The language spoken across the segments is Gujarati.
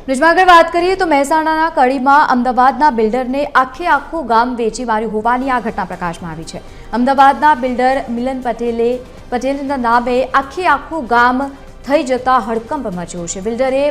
ન્યૂઝમાં આગળ વાત કરીએ તો મહેસાણાના કડીમાં અમદાવાદના બિલ્ડરને આખું ગામ વેચી માર્યું હોવાની આ ઘટના પ્રકાશમાં આવી છે। અમદાવાદના બિલ્ડર મિલન પટેલના નામે આખું ગામ થઈ જતા હડકંપ મચ્યો છે। બિલ્ડરે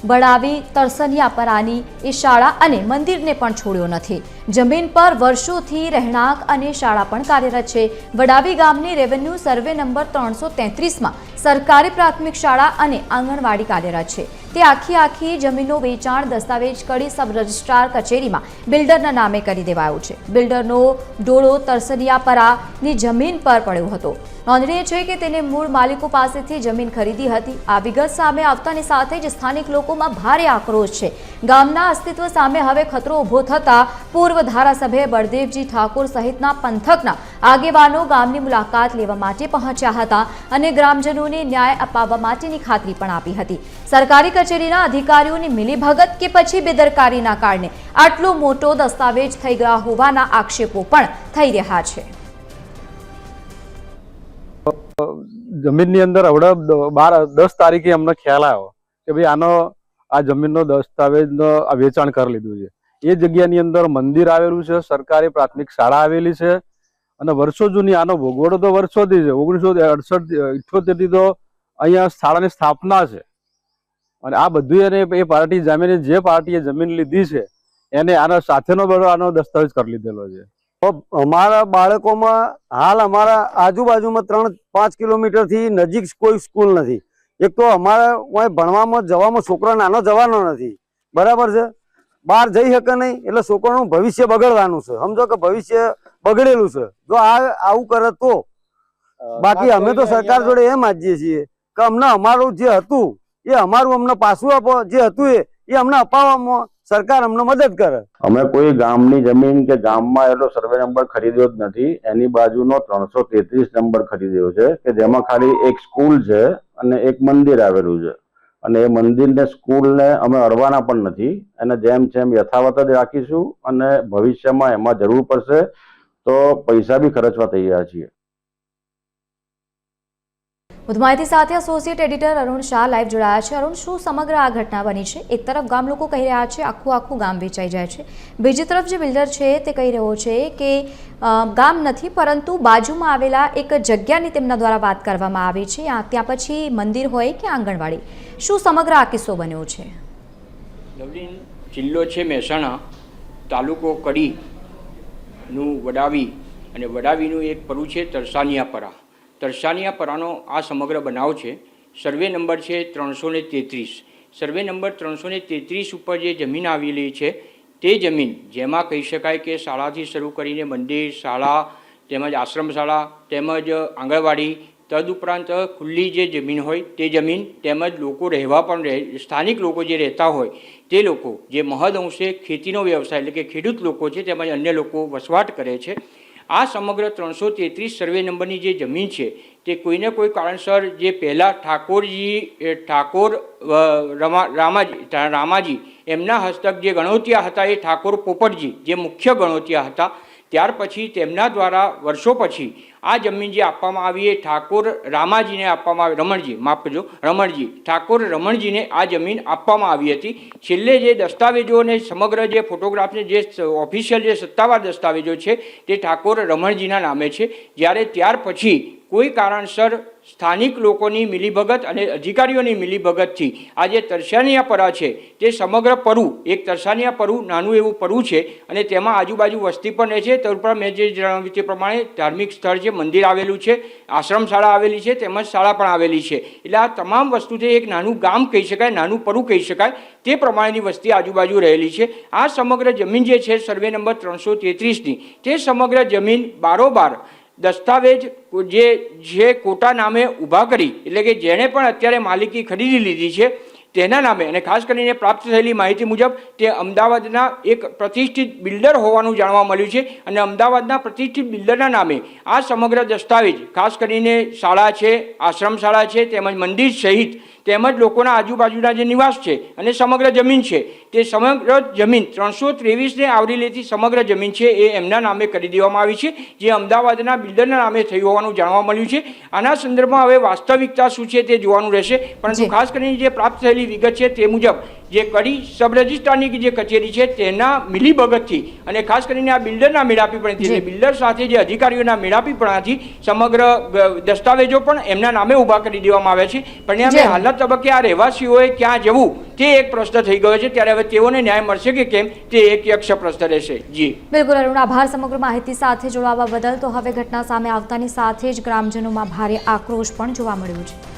બળાવી તરસનિયાપરાની એ શાળા અને મંદિરને પણ છોડ્યો નથી। જમીન પર વર્ષોથી રહેણાંક અને શાળા પણ કાર્યરત છે। વડાવી ગામની રેવન્યુ સર્વે નંબર 333માં સરકારી પ્રાથમિક શાળા અને આંગણવાડી કાર્યરત છે। તે આખી જમીનનો વેચાણ દસ્તાવેજ કડી સબ રજિસ્ટ્રાર કચેરીમાં બિલ્ડરના નામે કરી દેવાયો છે। બિલ્ડરનો ડોળો તરસનિયાપરાની જમીન પર પડ્યો હતો। નોંધનીય છે કે તેને મૂળ માલિકો પાસેથી જમીન ખરીદી હતી। આ વિગત સામે આવતાની સાથે જ સ્થાનિક લોકોમાં ભારે આક્રોશ છે। ગામના અસ્તિત્વ સામે હવે ખતરો ઊભો થતા પૂર્વ ધારાસભ્ય બળદેવજી ઠાકોર સહિતના પંથકના આગેવાનો ગામની મુલાકાત લેવા માટે પહોંચ્યા હતા અને ગ્રામજનોને ન્યાય અપાવવા માટેની ખાતરી પણ આપી હતી। સરકારી કચેરીના અધિકારીઓની મિલીભગત કે પછી બેદરકારીના કારણે આટલો મોટો દસ્તાવેજ થઈ ગયા હોવાના આક્ષેપો પણ થઈ રહ્યા છે। જમીનની અંદર હવડે 10 તારીખે અમને ખ્યાલ આવ્યો કે ભાઈ આ જમીનનો દસ્તાવેજનો વેચાણ કરી લીધું છે। એ જગ્યાની અંદર મંદિર આવેલું છે, સરકારી પ્રાથમિક શાળા આવેલી છે અને વર્ષો જૂની આનો ભોગવડો તો વર્ષોથી છે। 1968 થી તો અહીંયા શાળાની સ્થાપના છે અને આ બધું એને એ પાર્ટી જમીન જે પાર્ટીએ જમીન લીધી છે એને આનો સાથેનો આનો દસ્તાવેજ કરી લીધેલો છે। અમારા બાળકોમાં હાલ અમારા આજુબાજુમાં 3-5 કિલોમીટરથી નજીક કોઈ સ્કૂલ નથી। એક તો અમારા ભણવામાં જવામાં છોકરો નાનો જવાનો નથી, બરાબર છે, બહાર જઈ શકે નહીં એટલે છોકરાનું ભવિષ્ય બગડવાનું છે। સમજો કે ભવિષ્ય બગડેલું છે જો આવું કરે તો। બાકી અમે તો સરકાર જોડે એમ માગીએ છીએ કે અમને અમારું જે હતું એ અમને પાછું આપો, જે હતું એ અમને અપાવવામાં સરકાર અમને મદદ કરે। અમે કોઈ ગામની જમીન કે ગામમાં એટલો સર્વે નંબર ખરીદ્યો જ નથી। એની બાજુનો 333 નંબર ખરીદ્યો છે કે જેમાં ખાલી એક સ્કૂલ છે અને એક મંદિર આવેલું છે અને એ મંદિર ને સ્કૂલ ને અમે અડવાના પણ નથી। એને જેમ યથાવત જ રાખીશું અને ભવિષ્યમાં એમાં જરૂર પડશે તો પૈસા બી ખર્ચવા તૈયાર છીએ। વધુ માહિતી સાથે associate editor Arun Shah live જોડાયા છે। અરુણ, શું સમગ્ર આ ઘટના બની છે? એક તરફ ગામ લોકો કહી રહ્યા છે આખું ગામ વેચાઈ જાય છે, બીજી તરફ જે બિલ્ડર છે તે કહી રહ્યો છે કે ગામ નથી પરંતુ બાજુમાં આવેલા એક જગ્યાની તેમના દ્વારા વાત કરવામાં આવી છે, ત્યાં પછી મંદિર હોય કે આંગણવાડી, શું સમગ્ર આ કિસ્સો બન્યો છે? લવલીન જિલ્લો છે મહેસાણા, તાલુકો કડીનું વડાવી અને વડાવીનું એક પરું છે તરસાનિયાપરા। તરસાનિયાપરાનો આ સમગ્ર બનાવ છે। સર્વે નંબર છે 333। સર્વે નંબર 333 ઉપર જે જમીન આવેલી છે તે જમીન જેમાં કહી શકાય કે શાળાથી શરૂ કરીને મંદિર, શાળા તેમજ આશ્રમ શાળા તેમજ આંગણવાડી તદુપરાંત ખુલ્લી જે જમીન હોય તે જમીન તેમજ લોકો રહેવા પણ સ્થાનિક લોકો જે રહેતા હોય તે લોકો જે મહદઅંશે ખેતીનો વ્યવસાય એટલે કે ખેડૂત લોકો છે તેમજ અન્ય લોકો વસવાટ કરે છે। આ સમગ્ર 333 સર્વે નંબરની જે જમીન છે તે કોઈને કોઈ કારણસર જે પહેલાં ઠાકોર રામાજી એમના હસ્તક જે ગણોતિયા હતા એ ઠાકોર પોપટજી જે મુખ્ય ગણોતિયા હતા, ત્યાર પછી તેમના દ્વારા વર્ષો પછી આ જમીન જે આપવામાં આવી એ ઠાકોર રામાજીને આપવામાં આવી, રમણજી માફ કરજો, રમણજી ઠાકોર રમણજીને આ જમીન આપવામાં આવી હતી। છેલ્લે જે દસ્તાવેજો અને સમગ્ર જે ફોટોગ્રાફને જે ઓફિશિયલ જે સત્તાવાર દસ્તાવેજો છે તે ઠાકોર રમણજીના નામે છે। જ્યારે ત્યાર પછી કોઈ કારણસર સ્થાનિક લોકોની મિલીભગત અને અધિકારીઓની મિલીભગતથી આ જે તરસાનિયાપરા છે તે સમગ્ર પરું એક તરસાનિયાપરું નાનું એવું પરું છે અને તેમાં આજુબાજુ વસ્તી પણ રહે છે। તદુપરાંત મેં જે જણાવ્યું તે પ્રમાણે ધાર્મિક સ્થળ છે, મંદિર આવેલું છે, આશ્રમ શાળા આવેલી છે તેમજ શાળા પણ આવેલી છે। એટલે આ તમામ વસ્તુથી એક નાનું ગામ કહી શકાય, નાનું પરું કહી શકાય તે પ્રમાણેની વસ્તી આજુબાજુ રહેલી છે। આ સમગ્ર જમીન જે છે સર્વે નંબર 333ની તે સમગ્ર જમીન બારોબાર દસ્તાવેજ જે કોટા નામે ઊભા કરી એટલે કે જેણે પણ અત્યારે માલિકી ખરીદી લીધી છે તેના નામે અને ખાસ કરીને પ્રાપ્ત થયેલી માહિતી મુજબ તે અમદાવાદના એક પ્રતિષ્ઠિત બિલ્ડર હોવાનું જાણવા મળ્યું છે અને અમદાવાદના પ્રતિષ્ઠિત બિલ્ડરના નામે આ સમગ્ર દસ્તાવેજ ખાસ કરીને શાળા છે, આશ્રમ શાળા છે તેમજ મંદિર સહિત તેમજ લોકોના આજુબાજુના જે નિવાસ છે અને સમગ્ર જમીન છે તે સમગ્ર જમીન 323ને આવરી લેતી સમગ્ર જમીન છે એ એમના નામે કરી દેવામાં આવી છે, જે અમદાવાદના બિલ્ડરના નામે થયું હોવાનું જાણવા મળ્યું છે. આના સંદર્ભમાં હવે વાસ્તવિકતા શું છે તે જોવાનું રહેશે, પરંતુ ખાસ કરીને જે પ્રાપ્ત થયેલી વિગત છે તે મુજબ જે કડી સબ રજિસ્ટ્રારની જે કચેરી છે તેના મિલીભગતથી અને ખાસ કરીને આ બિલ્ડરના મેળાપીપણથી એટલે બિલ્ડર સાથે જે અધિકારીઓના મેળાપીપણાથી સમગ્ર દસ્તાવેજો પણ એમના નામે ઊભા કરી દેવામાં આવ્યા છે. પરિણામે હાલના તબક્કે આ રહેવાસીઓએ ક્યાં જવું તે એક પ્રશ્ન થઈ ગયો છે, ત્યારે હવે તેઓને ન્યાય મળશે કે કેમ તે એક યક્ષ પ્રશ્ન રહેશે. જી બિલકુલ અરુણ, આભાર સમગ્ર માહિતી સાથે જોડાવા બદલ. તો હવે ઘટના સામે આવતાની સાથે જ ગ્રામજનોમાં ભારે આક્રોશ પણ જોવા મળ્યો છે.